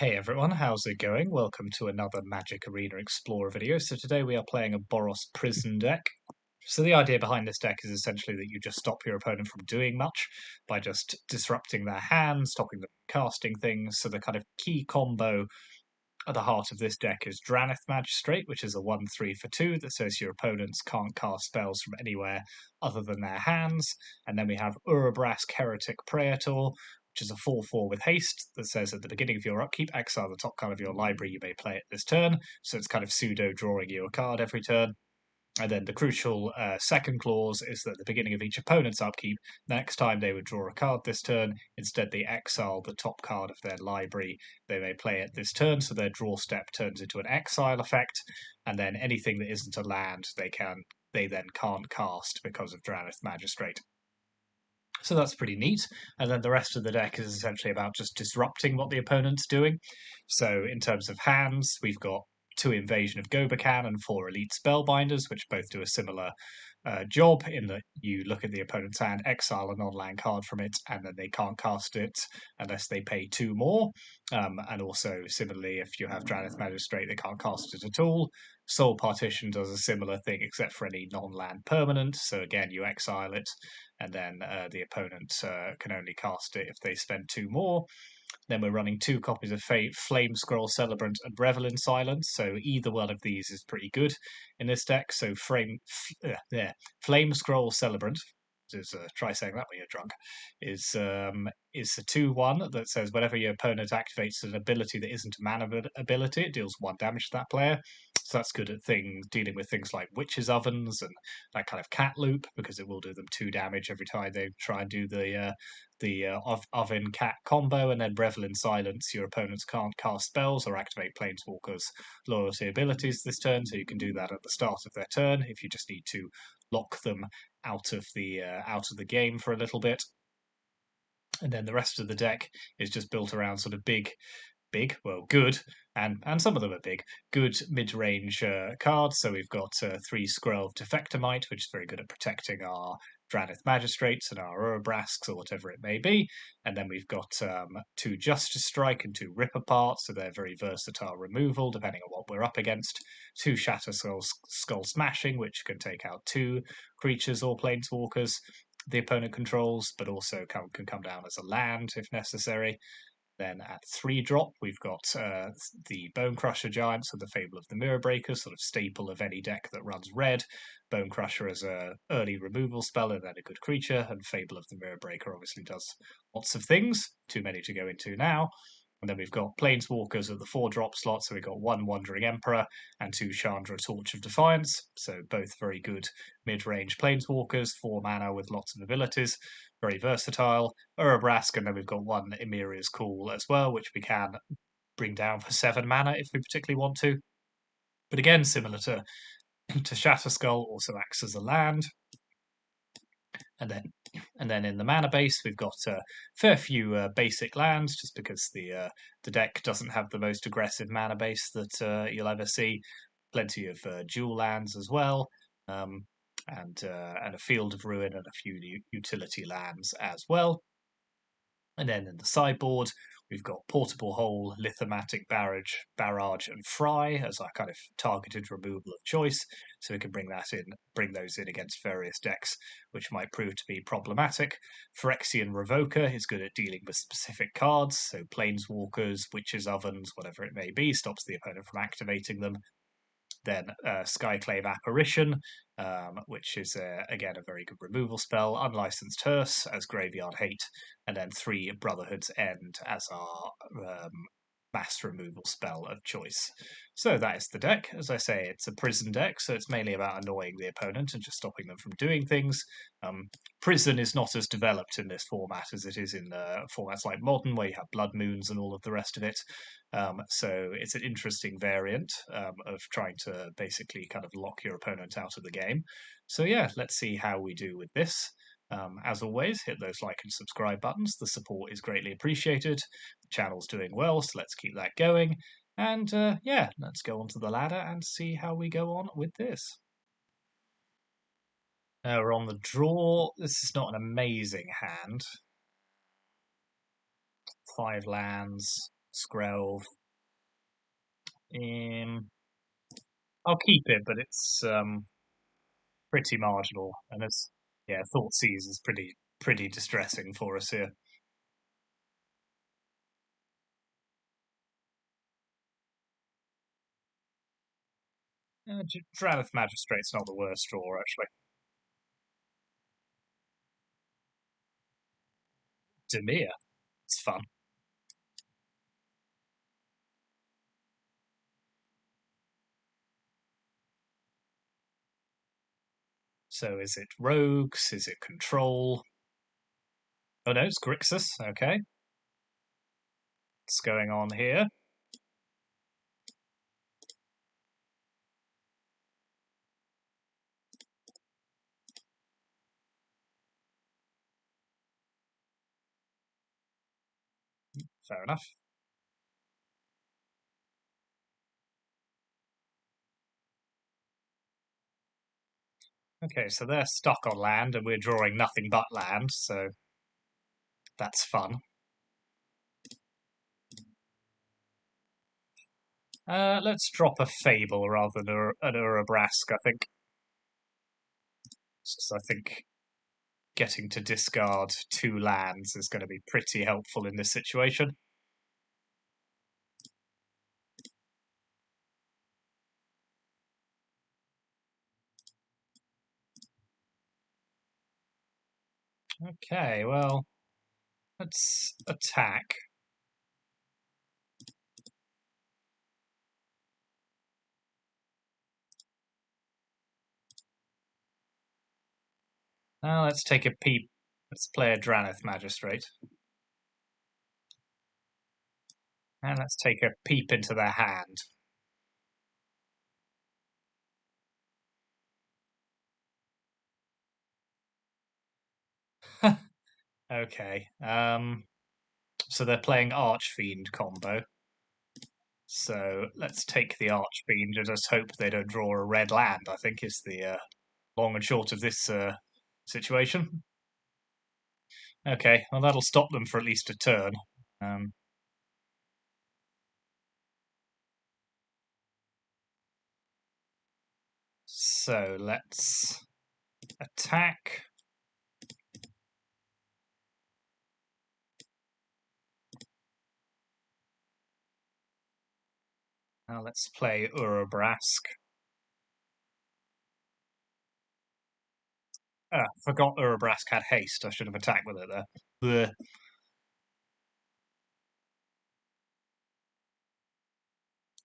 Hey everyone, how's it going? Welcome to another Magic Arena Explorer video. So today we are playing a Boros Prison deck. So the idea behind this deck is essentially that you just stop your opponent from doing much by just disrupting their hand, stopping them casting things. So the kind of key combo at the heart of this deck is Drannith Magistrate, which is a 1/3 for 2 that says your opponents can't cast spells from anywhere other than their hands. And then we have Urabrask Heretic Praetor, which is a 4/4 with haste that says at the beginning of your upkeep, exile the top card of your library you may play it this turn. So it's kind of pseudo drawing you a card every turn. And then the crucial second clause is that at the beginning of each opponent's upkeep, next time they would draw a card this turn, instead they exile the top card of their library they may play it this turn, so their draw step turns into an exile effect, and then anything that isn't a land they then can't cast because of Drannith Magistrate. So that's pretty neat. And then the rest of the deck is essentially about just disrupting what the opponent's doing. So in terms of hands, we've got 2 Invasion of Gobekhan and 4 Elite Spellbinders, which both do a similar job in that you look at the opponent's hand, exile a non-land card from it, and then they can't cast it unless they pay 2 more. And also, similarly, if you have Drannith Magistrate, they can't cast it at all. Soul Partition does a similar thing, except for any non-land permanent. So again, you exile it, and then the opponent can only cast it if they spend 2 more. Then we're running 2 copies of Flame Scroll Celebrant and Revel in Silence, so either one of these is pretty good in this deck. So Flame Scroll Celebrant, try saying that when you're drunk, is a 2/1 that says whenever your opponent activates an ability that isn't a mana ability, it deals 1 damage to that player. So that's good at dealing with things like Witch's Ovens and that kind of cat loop, because it will do them 2 damage every time they try and do the oven cat combo. And then Revel in Silence, your opponents can't cast spells or activate Planeswalkers' loyalty abilities this turn, so you can do that at the start of their turn if you just need to lock them out of the game for a little bit. And then the rest of the deck is just built around sort of good, and some of them are good mid-range cards. So we've got 3 Scroll of Defectomite, which is very good at protecting our Drannith Magistrates and our Urabrasks, or whatever it may be. And then we've got 2 Justice Strike and 2 Rip Apart, so they're very versatile removal depending on what we're up against. 2 Shatter Skull Smashing, which can take out 2 creatures or planeswalkers the opponent controls, but also can come down as a land if necessary. Then at 3-drop, we've got the Bone Crusher Giant, so the Fable of the Mirror Breaker, sort of staple of any deck that runs red. Bone Crusher as a early removal spell and then a good creature, and Fable of the Mirror Breaker obviously does lots of things, too many to go into now. And then we've got Planeswalkers at the 4-drop slot, so we've got 1 Wandering Emperor and 2 Chandra Torch of Defiance, so both very good mid-range Planeswalkers, 4 mana with lots of abilities, very versatile. Urabrask, and then we've got 1 Emiria's Call as well, which we can bring down for 7 mana if we particularly want to. But again, similar to Shatterskull, also acts as a land. And then in the mana base, we've got a fair few basic lands, just because the deck doesn't have the most aggressive mana base that you'll ever see. Plenty of dual lands as well, and a Field of Ruin and a few utility lands as well. And then in the sideboard, we've got Portable Hole, Lithomatic Barrage, and Fry as our kind of targeted removal of choice. So we can bring those in against various decks, which might prove to be problematic. Phyrexian Revoker is good at dealing with specific cards, so Planeswalkers, Witches' Ovens, whatever it may be, stops the opponent from activating them. Then Skyclave Apparition, which is, again, a very good removal spell. Unlicensed Hearse as Graveyard Hate. And then 3 Brotherhood's End as our mass removal spell of choice. So that is the deck. As I say, it's a prison deck, so it's mainly about annoying the opponent and just stopping them from doing things. Prison is not as developed in this format as it is in formats like Modern, where you have Blood Moons and all of the rest of it. So it's an interesting variant of trying to basically kind of lock your opponent out of the game. So yeah, let's see how we do with this. As always, hit those like and subscribe buttons. The support is greatly appreciated. The channel's doing well, so let's keep that going. And yeah, let's go onto the ladder and see how we go on with this. We're on the draw. This is not an amazing hand. 5 lands. Skrelv. I'll keep it, but it's pretty marginal, and it's Thoughtseize is pretty distressing for us here. Drannith Magistrate's not the worst draw, actually. Demir, it's fun. So is it rogues? Is it control? Oh no, it's Grixis. Okay. What's going on here? Fair enough. Okay, so they're stuck on land and we're drawing nothing but land, so that's fun. Let's drop a Fable rather than an Urabrask, I think. Because I think getting to discard 2 lands is going to be pretty helpful in this situation. Okay, well, let's attack. Now let's take a peep. Let's play a Drannith Magistrate. And let's take a peep into their hand. Okay. So they're playing Archfiend combo. So let's take the Archfiend and just hope they don't draw a red land, I think is the long and short of this situation. Okay, well that'll stop them for at least a turn. So let's attack. Now let's play Urabrask. Forgot Urabrask had haste. I should have attacked with it there. Blech.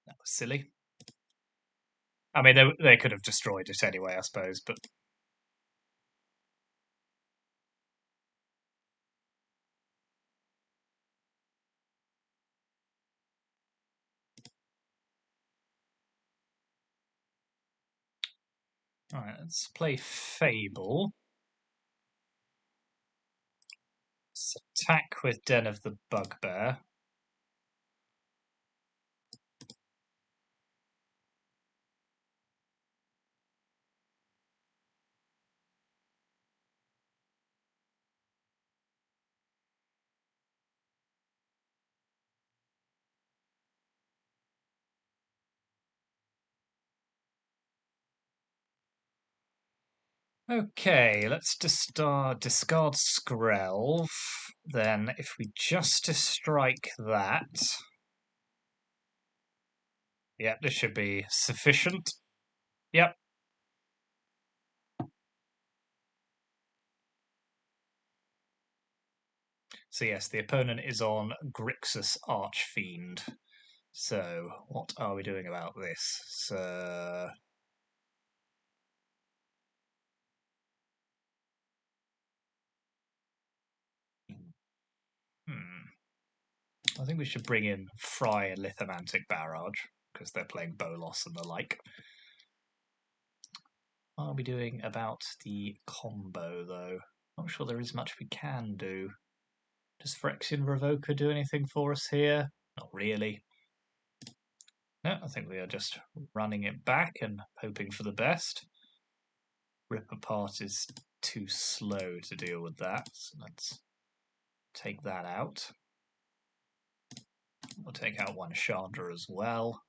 That was silly. I mean, they could have destroyed it anyway, I suppose, but alright, let's play Fable. Let's attack with Den of the Bugbear. Okay, let's discard Skrelv. Then, if we just strike that, yep, this should be sufficient. Yep. So yes, the opponent is on Grixis Archfiend. So what are we doing about this? So I think we should bring in Fry and Lithomantic Barrage because they're playing Bolos and the like. What are we doing about the combo though? Not sure there is much we can do. Does Phyrexian Revoker do anything for us here? Not really. No, I think we are just running it back and hoping for the best. Rip Apart is too slow to deal with that, so let's take that out. We'll take out one Chandra as well.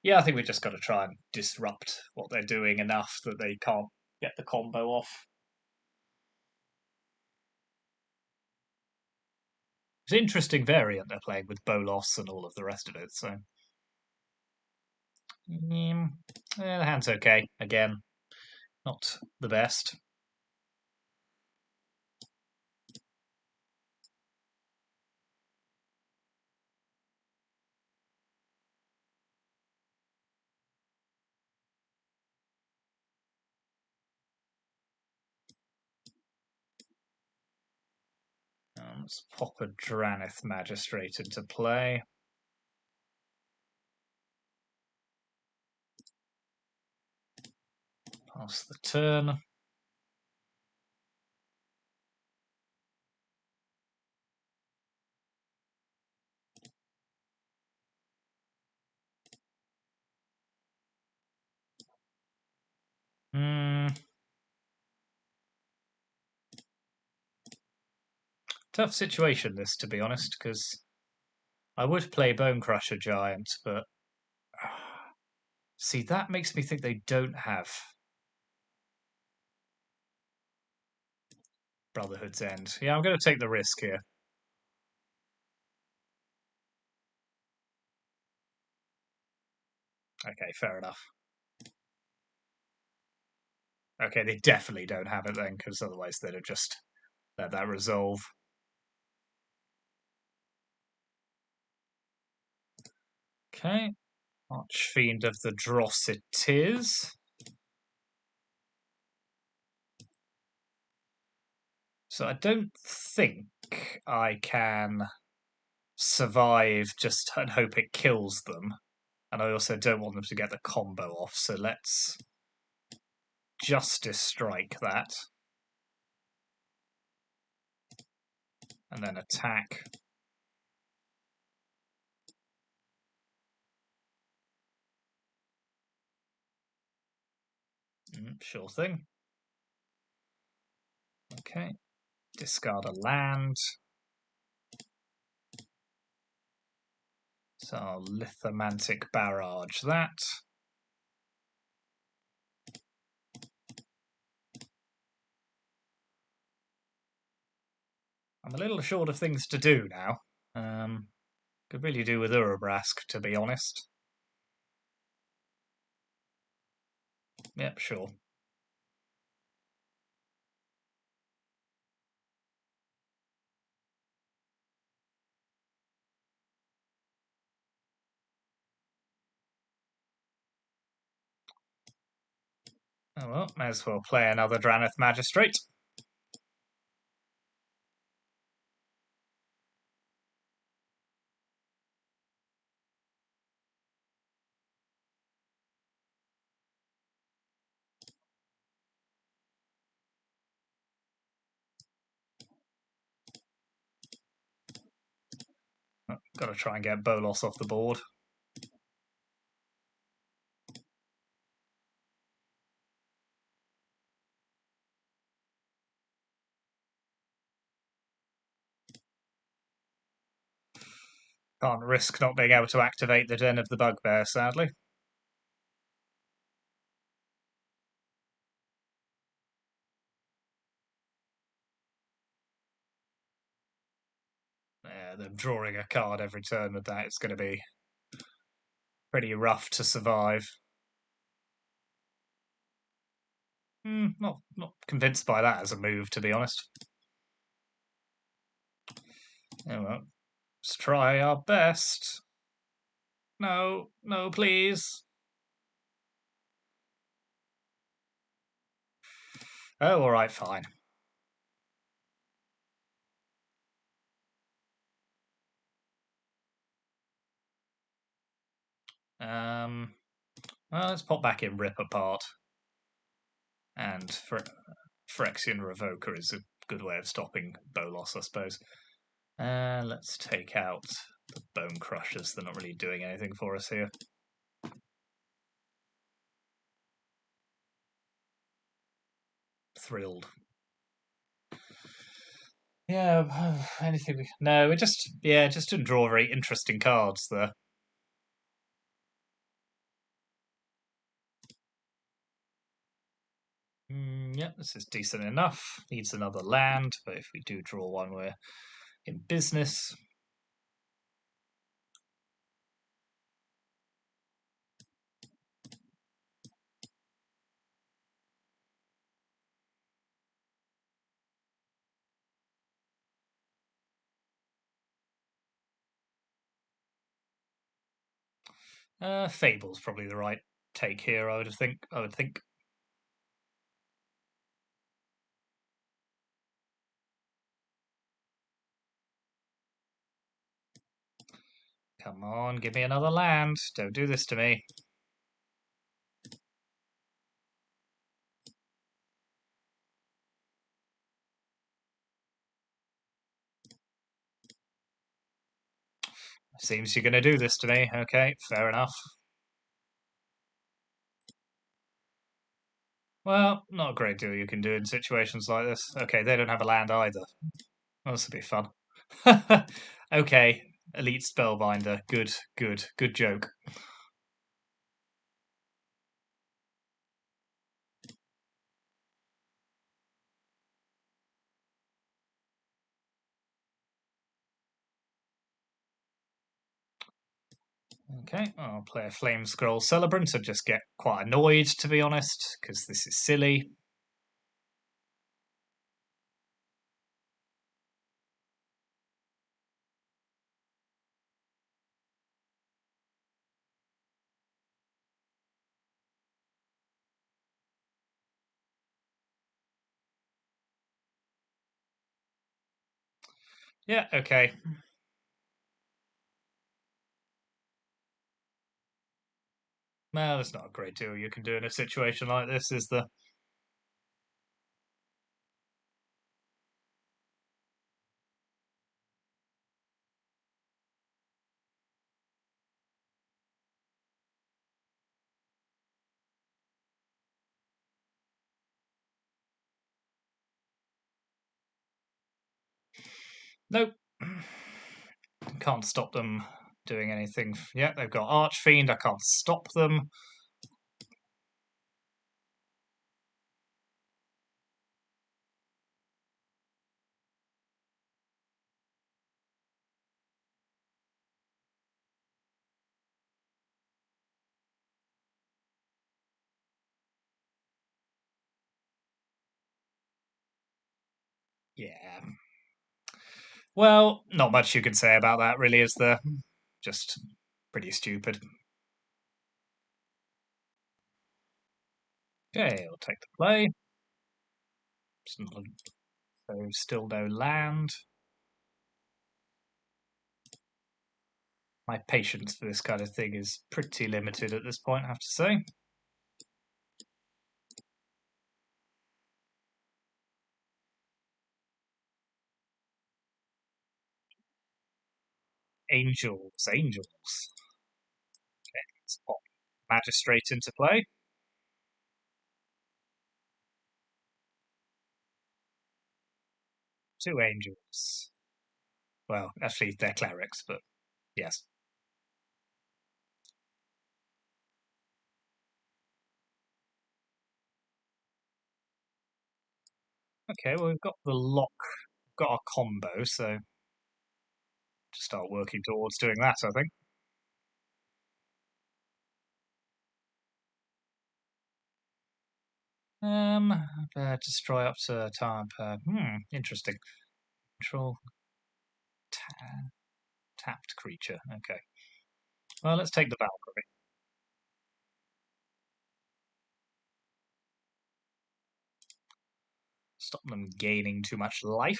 Yeah, I think we just got to try and disrupt what they're doing enough that they can't get the combo off. It's an interesting variant they're playing with Bolos and all of the rest of it, so... yeah, the hand's okay. Again, not the best. Let's pop a Drannith Magistrate into play. Pass the turn. Tough situation, this, to be honest, because I would play Bone Crusher Giant, but... see, that makes me think they don't have Brotherhood's End. Yeah, I'm going to take the risk here. Okay, fair enough. Okay, they definitely don't have it then, because otherwise they'd have just let that resolve. Okay, Archfiend of the Dross it is. So I don't think I can survive just and hope it kills them. And I also don't want them to get the combo off, so let's Justice Strike that. And then attack. Sure thing. Okay. Discard a land. So I'll Lithomantic Barrage that. I'm a little short of things to do now. Could really do with Urabrask, to be honest. Yep, sure. Oh well, may as well play another Drannith Magistrate. Oh, got to try and get Bolos off the board. Can't risk not being able to activate the Den of the Bugbear, sadly. Yeah, them drawing a card every turn with that is going to be pretty rough to survive. Not convinced by that as a move, to be honest. Oh well, let's try our best. No, no, please. Oh, all right, fine. Well, let's pop back in Rip Apart. And Phyrexian Revoker is a good way of stopping Bolos, I suppose. Let's take out the Bone Crushers. They're not really doing anything for us here. Thrilled. Yeah, anything. No, it just just didn't draw very interesting cards there. Yeah, this is decent enough. Needs another land, but if we do draw one, we're in business. Fable's probably the right take here. I would think. Come on, give me another land. Don't do this to me. Seems you're going to do this to me. Okay, fair enough. Well, not a great deal you can do in situations like this. Okay, they don't have a land either. Well, this will be fun. Okay, Elite Spellbinder. Good joke. Okay, I'll play a Flame Scroll Celebrant and just get quite annoyed, to be honest, because this is silly. Yeah, okay. Well, there's not a great deal you can do in a situation like this, is there? Nope. Can't stop them doing anything. Yeah, they've got Archfiend. I can't stop them. Yeah. Well, not much you can say about that, really, is there? Just pretty stupid. Okay, I'll take the play. So still no land. My patience for this kind of thing is pretty limited at this point, I have to say. Angels. Okay, let's pop Magistrate into play. Two angels. Well, actually, they're clerics, but yes. Okay, well, we've got the lock, got our combo, so just start working towards doing that, I think. Destroy up to time per. Interesting. Control tapped creature. Okay. Well, let's take the Valkyrie. Stop them gaining too much life.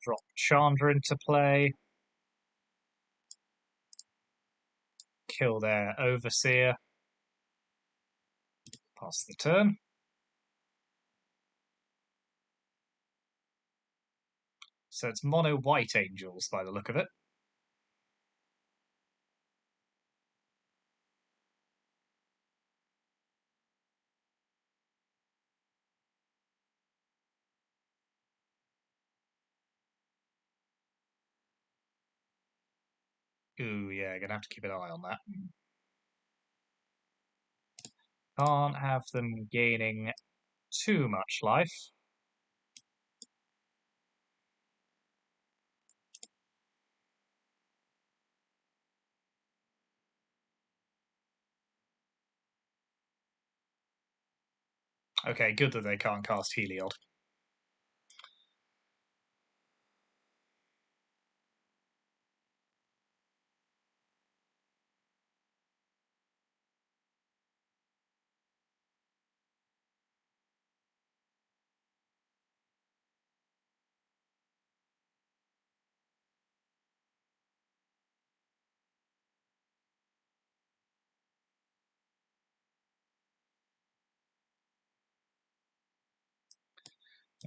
Drop Chandra into play. Kill their Overseer. Pass the turn. So it's mono white angels by the look of it. Ooh, yeah, gonna have to keep an eye on that. Can't have them gaining too much life. Okay, good that they can't cast Heliod.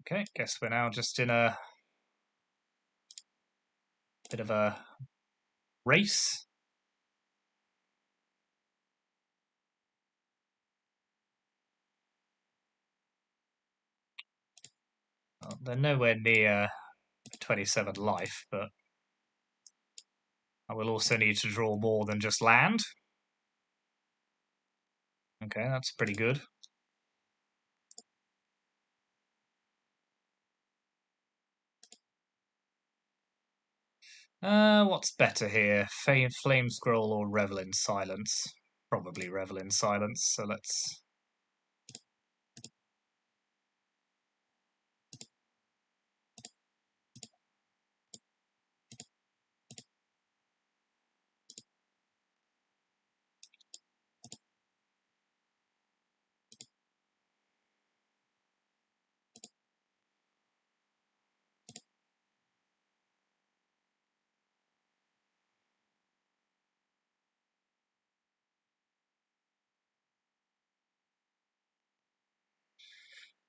Okay, guess we're now just in a bit of a race. Well, they're nowhere near 27 life, but I will also need to draw more than just land. Okay, that's pretty good. What's better here? Flame Scroll or Revel in Silence? Probably Revel in Silence, so let's...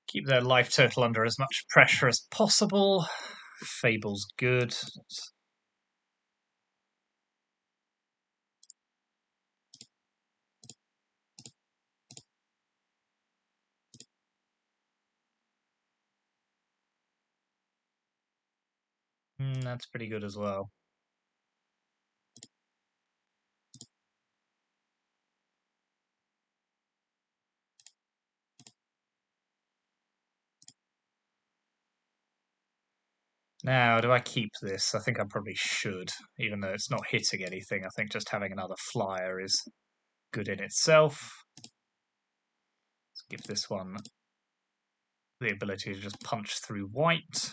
keep their life total under as much pressure as possible. Fable's good. That's pretty good as well. Now, do I keep this? I think I probably should, even though it's not hitting anything. I think just having another flyer is good in itself. Let's give this one the ability to just punch through white.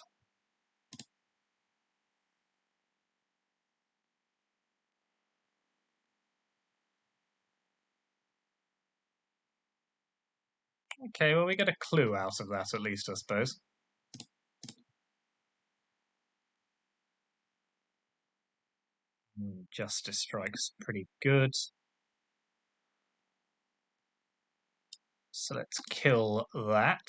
Okay, well, we get a clue out of that at least, I suppose. Justice Strike's pretty good. So let's kill that.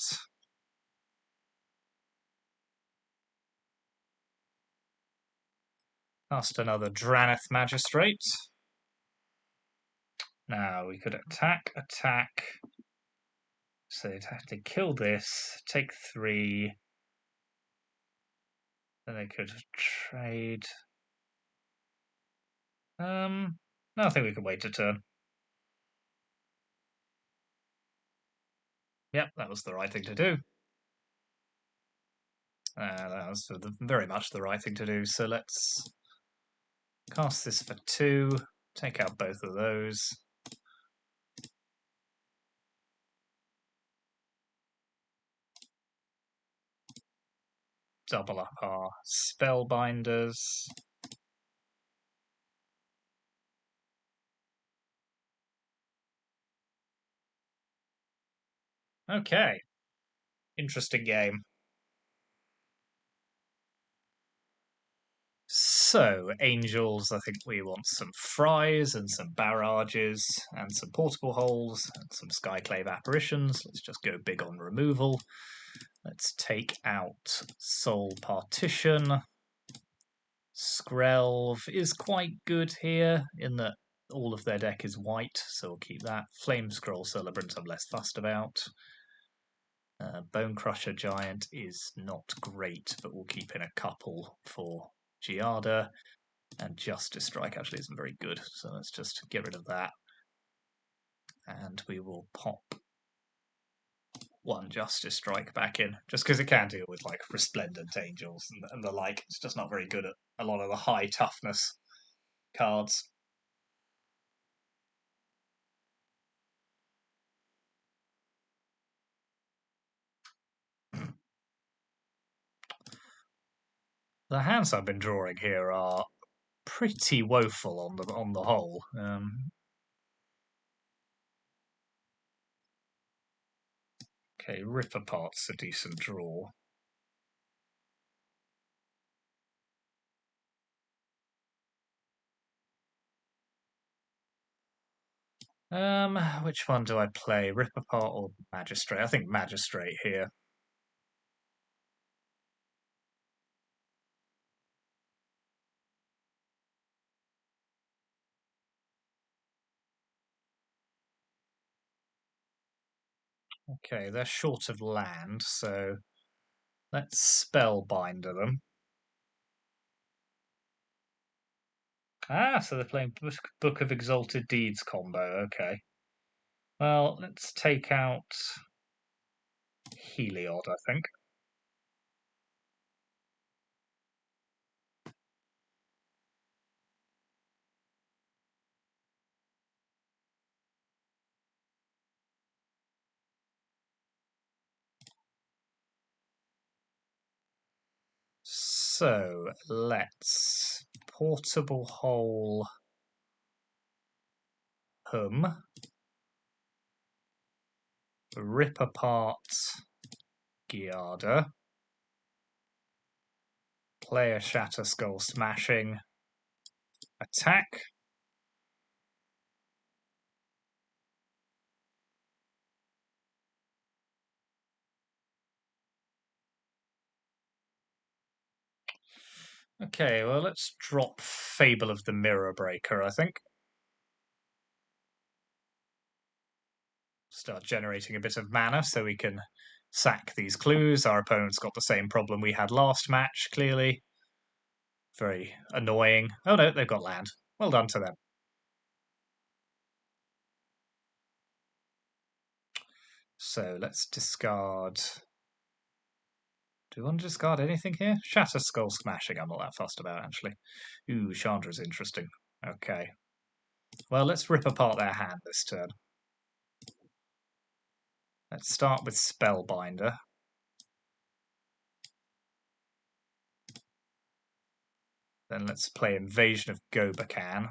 Cast another Drannith Magistrate. Now we could attack. So they'd have to kill this, take 3. Then they could trade. No, I think we can wait a turn. Yep, that was the right thing to do. That was very much the right thing to do. So let's cast this for 2, take out both of those. Double up our Spellbinders. Okay. Interesting game. So, Angels, I think we want some Fries and some Barrages and some Portable Holes and some Skyclave Apparitions. Let's just go big on removal. Let's take out Soul Partition. Skrelv is quite good here in that all of their deck is white, so we'll keep that. Flame Scroll Celebrant I'm less fussed about. Bone Crusher Giant is not great, but we'll keep in a couple for Giada. And Justice Strike actually isn't very good, so let's just get rid of that. And we will pop one Justice Strike back in, just because it can deal with like Resplendent Angels and the like. It's just not very good at a lot of the high toughness cards. The hands I've been drawing here are pretty woeful on the whole. Okay, Rip Apart's a decent draw. Which one do I play? Rip Apart or Magistrate? I think Magistrate here. Okay, they're short of land, so let's Spellbinder them. Ah, so they're playing Book of Exalted Deeds combo, okay. Well, let's take out Heliod, I think. So, let's Portable Hole Rip Apart Giada, play a Shatter Skull Smashing, attack. Okay, well, let's drop Fable of the Mirror Breaker, I think. Start generating a bit of mana so we can sack these clues. Our opponent's got the same problem we had last match, clearly. Very annoying. Oh no, they've got land. Well done to them. So let's discard. Do we want to discard anything here? Shatter Skull Smashing, I'm not that fussed about, actually. Ooh, Chandra's interesting. Okay. Well, let's rip apart their hand this turn. Let's start with Spellbinder. Then let's play Invasion of Gobakan.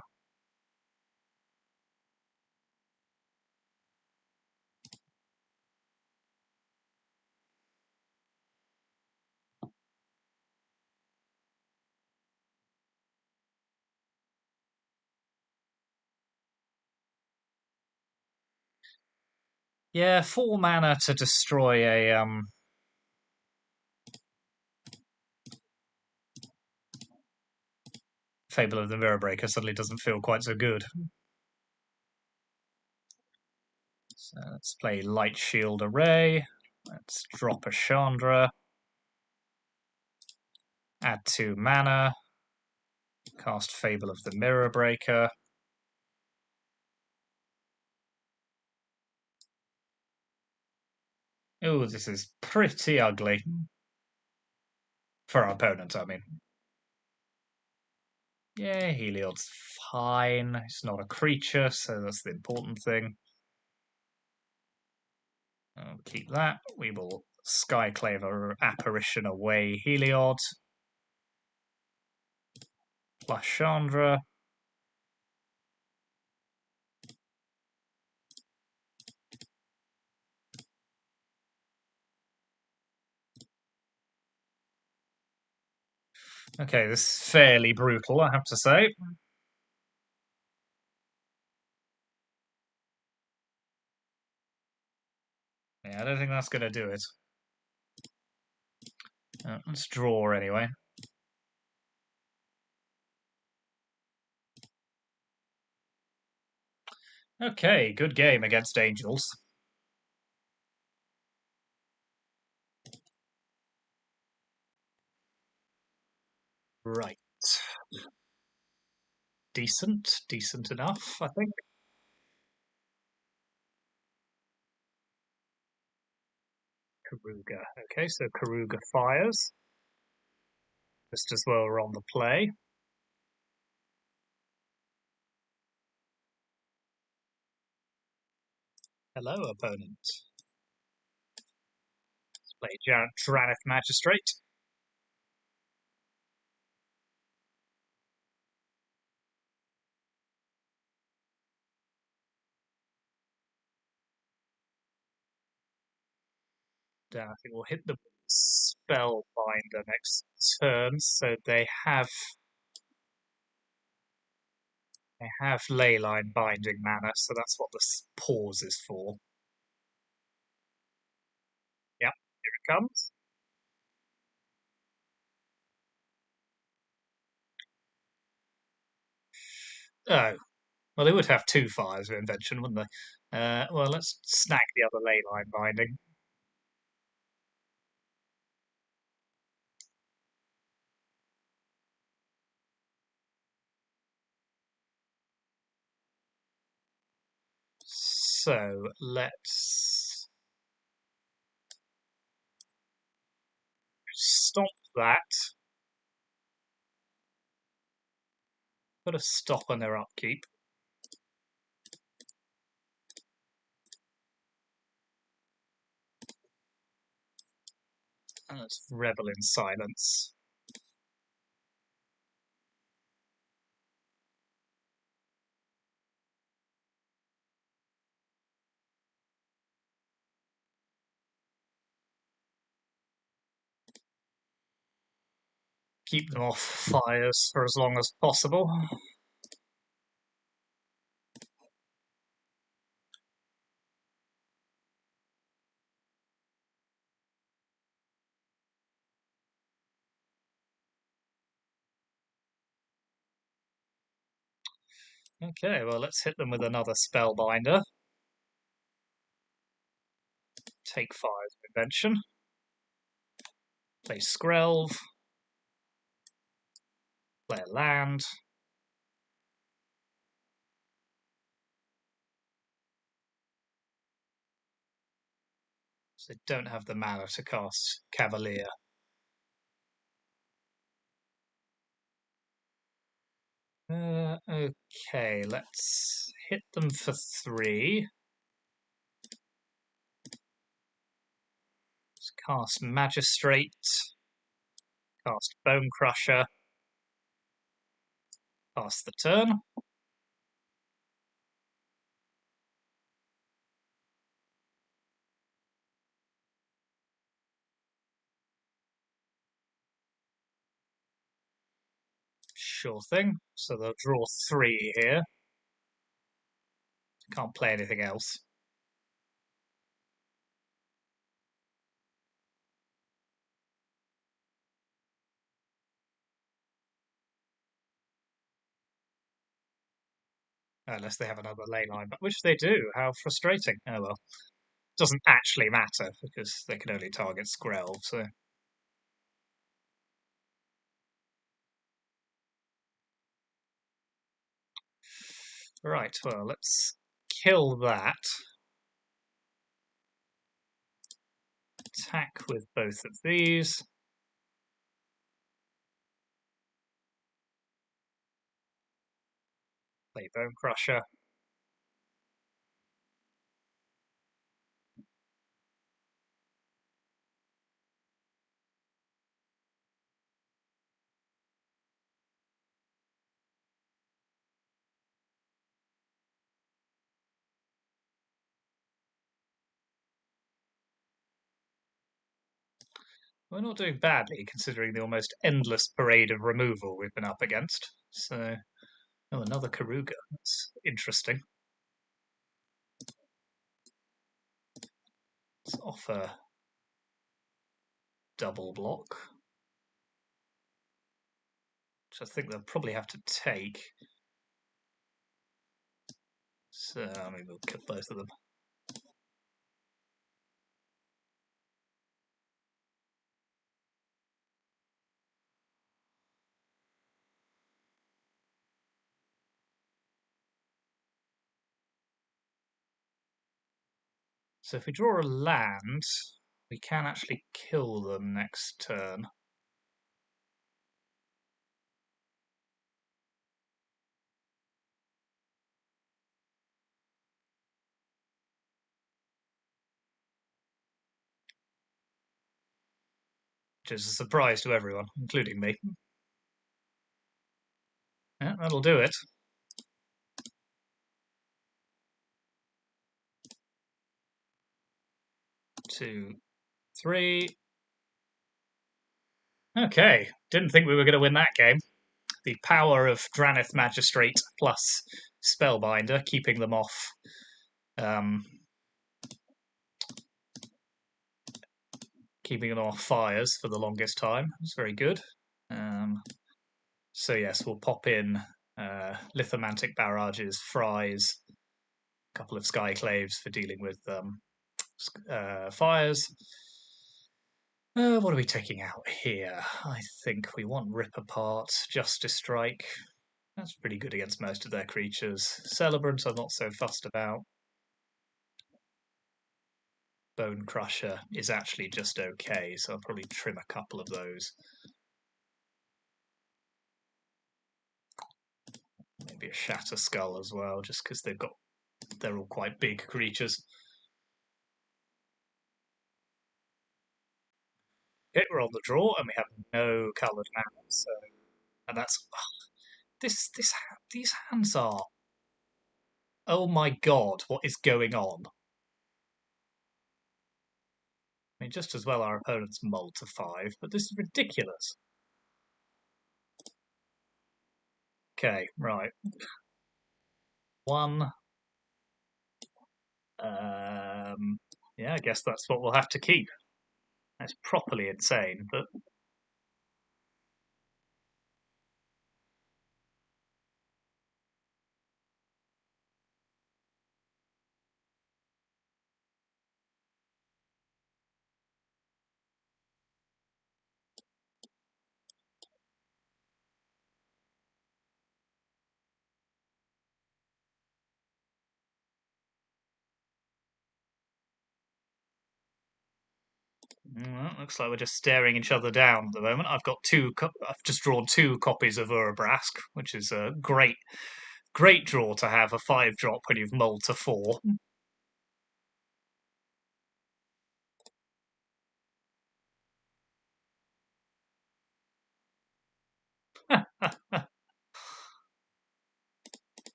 Yeah, 4 mana to destroy a Fable of the Mirror Breaker suddenly doesn't feel quite so good. So let's play Light Shield Array. Let's drop a Chandra. Add 2 mana. Cast Fable of the Mirror Breaker. Oh, this is pretty ugly. For our opponent, I mean. Yeah, Heliod's fine. It's not a creature, so that's the important thing. I'll keep that. We will Skyclaver Apparition away Heliod. Plus Chandra. Okay, this is fairly brutal, I have to say. Yeah, I don't think that's going to do it. Let's draw anyway. Okay, good game against Angels. Right. Decent enough, I think. Keruga. Okay, so Keruga fires. Just as well we're on the play. Hello, opponent. Let's play Drannith Magistrate. I think we'll hit the Spellbinder next turn, so they have Leyline binding mana, so that's what the pause is for. Yep, here it comes. Oh, well, they would have two fires of invention, wouldn't they? Well, let's snag the other Leyline binding. So let's stop that. Put a stop on their upkeep. And let's revel in silence. Keep them off fires for as long as possible. Okay, well, let's hit them with another Spellbinder. Take 5 Invention. Play Skrelv. Play a land. So they don't have the mana to cast Cavalier. Okay, let's hit them for 3. Let's cast Magistrate. Cast Bone Crusher. Pass the turn. Sure thing. So they'll draw 3 here. Can't play anything else. Unless they have another Leyline, but which they do. How frustrating. Oh well. Doesn't actually matter because they can only target Skrelv, so. Right, well, let's kill that. Attack with both of these. Play Bone Crusher. We're not doing badly considering the almost endless parade of removal we've been up against. So, oh, another Keruga. That's interesting. Let's offer double block. which I think they'll probably have to take. So maybe we'll kill both of them. So if we draw a land, we can actually kill them next turn. Which is a surprise to everyone, including me. Yeah, that'll do it. 2, 3. Okay, didn't think we were going to win that game. The power of Drannith Magistrate plus Spellbinder, keeping them off fires for the longest time. It's very good. So yes, we'll pop in Lithomantic Barrages, Fries, a couple of Skyclaves for dealing with fires. What are we taking out here? I think we want Rip Apart, Justice Strike. That's pretty good against most of their creatures. Celebrant I'm not so fussed about. Bone Crusher is actually just okay, so I'll probably trim a couple of those. Maybe a Shatter Skull as well, just because they're all quite big creatures. Okay, we're on the draw, and we have no coloured mana, so and that's these hands are. Oh my god, what is going on? I mean, just as well our opponent's mulled to 5, but this is ridiculous. Okay, right. 1. Yeah, I guess that's what we'll have to keep. That's properly insane, but well, looks like we're just staring each other down at the moment. I've just drawn 2 copies of Urabrask, which is a great draw to have a 5-drop when you've mulled to 4.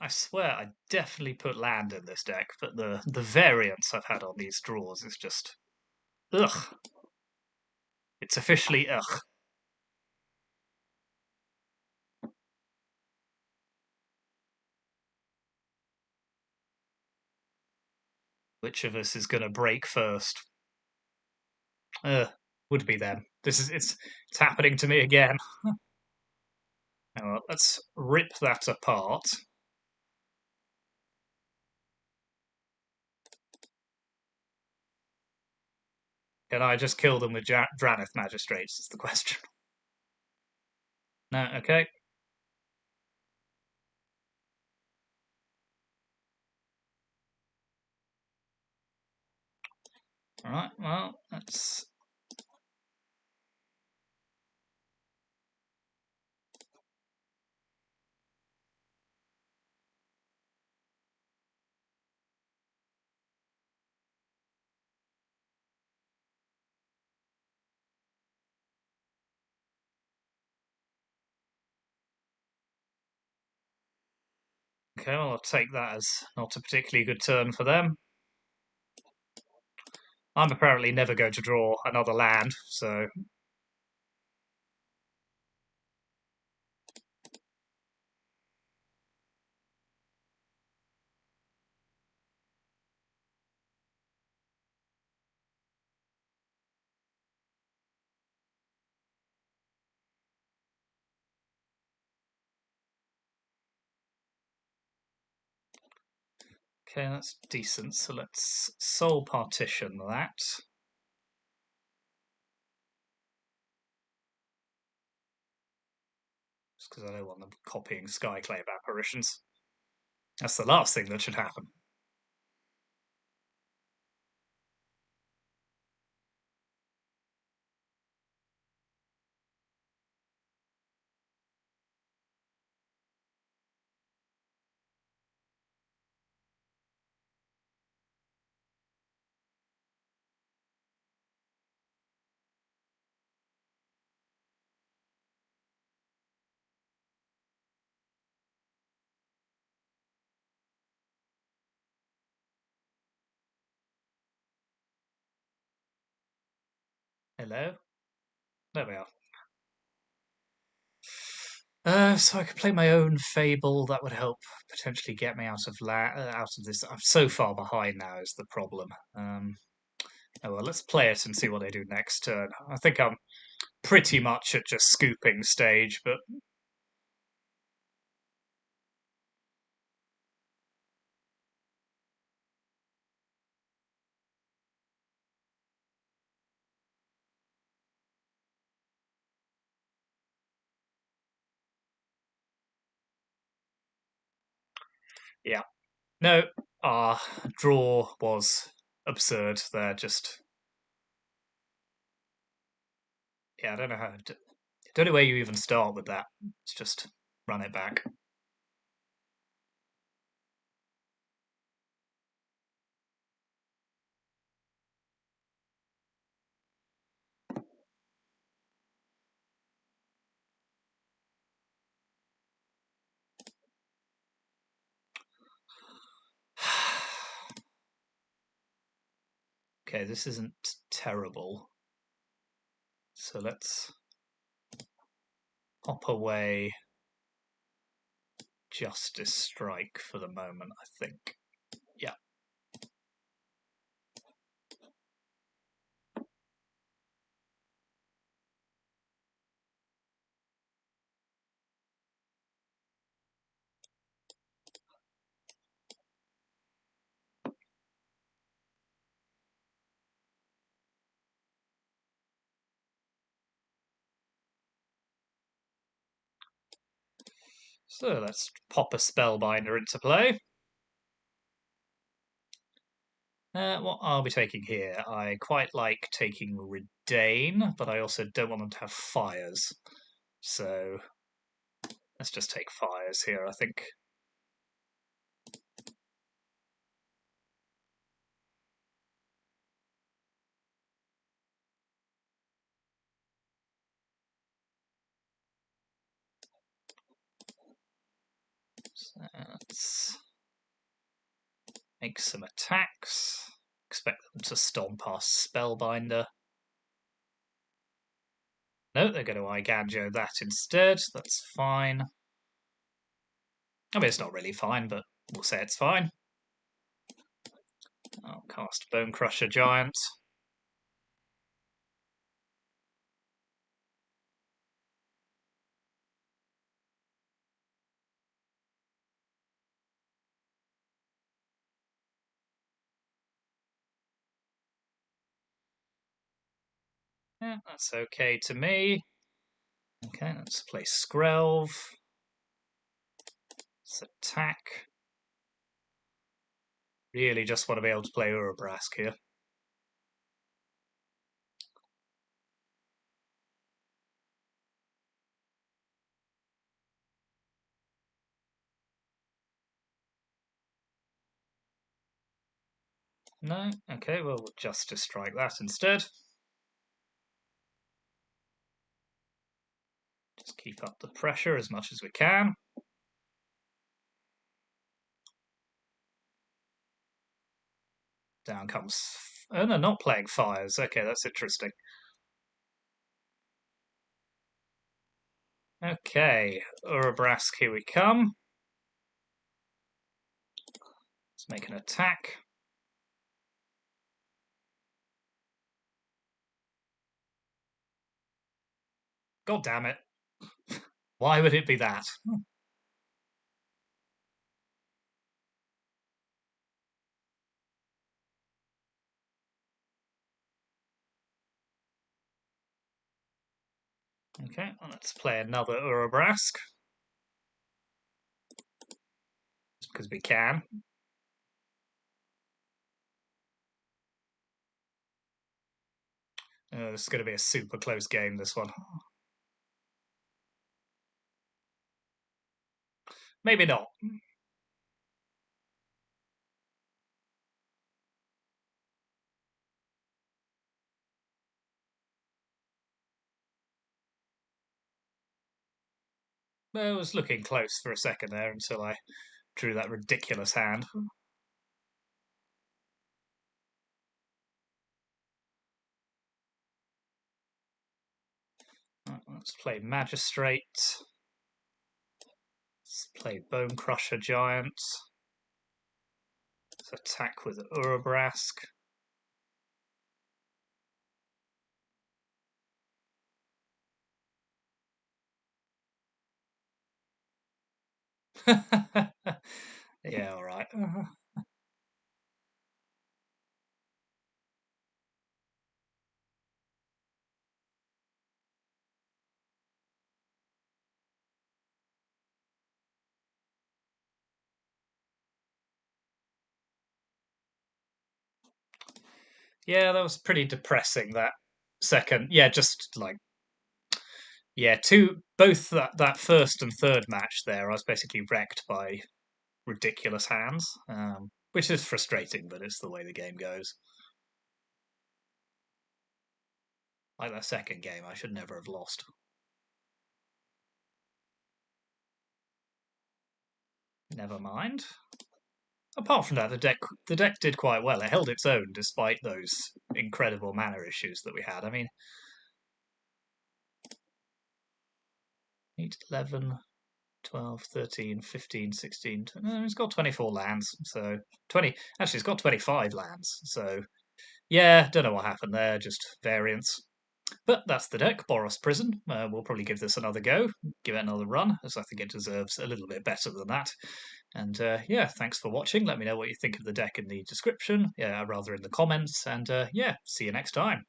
I swear I definitely put land in this deck, but the variance I've had on these draws is just ugh. It's officially ugh. Which of us is going to break first? Would be them. It's happening to me again. Let's rip that apart. Can I just kill them with Drannith Magistrates? Is the question. No, okay. All right. Well, let's. Okay, well, I'll take that as not a particularly good turn for them. I'm apparently never going to draw another land, so. Okay, that's decent. So let's soul partition that. Just because I don't want them copying Skyclave apparitions. That's the last thing that should happen. Hello? There we are. So I could play my own Fable. That would help potentially get me out of this. I'm so far behind now is the problem. Oh well, let's play it and see what they do next turn. I think I'm pretty much at just scooping stage, but yeah. No, our draw was absurd there. Just yeah, I don't know how. Don't know where you even start with that. Let's just run it back. Okay, this isn't terrible. So let's pop away Justice Strike for the moment, I think. Yeah. So let's pop a Spellbinder into play. What are we taking here? I quite like taking Redain, but I also don't want them to have fires. So let's just take fires here, I think. So let's make some attacks. Expect them to stomp our Spellbinder. No, they're going to Iganjo that instead. That's fine. I mean, it's not really fine, but we'll say it's fine. I'll cast Bone Crusher Giant. Yeah, that's okay to me. Okay, let's play Skrelv. Let's attack. Really just want to be able to play Urabrask here. No? Okay, well, we'll Justice Strike that instead. Just keep up the pressure as much as we can. Down comes... Oh, no, not playing fires. Okay, that's interesting. Okay, Urabrask, here we come. Let's make an attack. God damn it. Why would it be that? Okay, let's play another Urabrask. Just because we can. This is going to be a super close game, this one. Maybe not. It was looking close for a second there until I drew that ridiculous hand. Right, let's play Magistrate. Let's play Bone Crusher Giant. Let's attack with Urabrask. Yeah, alright. Yeah, that was pretty depressing, that second. Yeah, just like, yeah, both that first and third match there, I was basically wrecked by ridiculous hands, which is frustrating, but it's the way the game goes. Like that second game, I should never have lost. Never mind. Apart from that, the deck did quite well. It held its own despite those incredible mana issues that we had. I mean, 8, 11, 12, 13, 15, 16. It's got 24 lands, so 20. Actually, it's got 25 lands. So yeah, don't know what happened there. Just variance. But that's the deck, Boros Prison. We'll probably give this another go, give it another run, as I think it deserves a little bit better than that. And yeah, thanks for watching. Let me know what you think of the deck in the description, yeah, rather in the comments. And yeah, see you next time.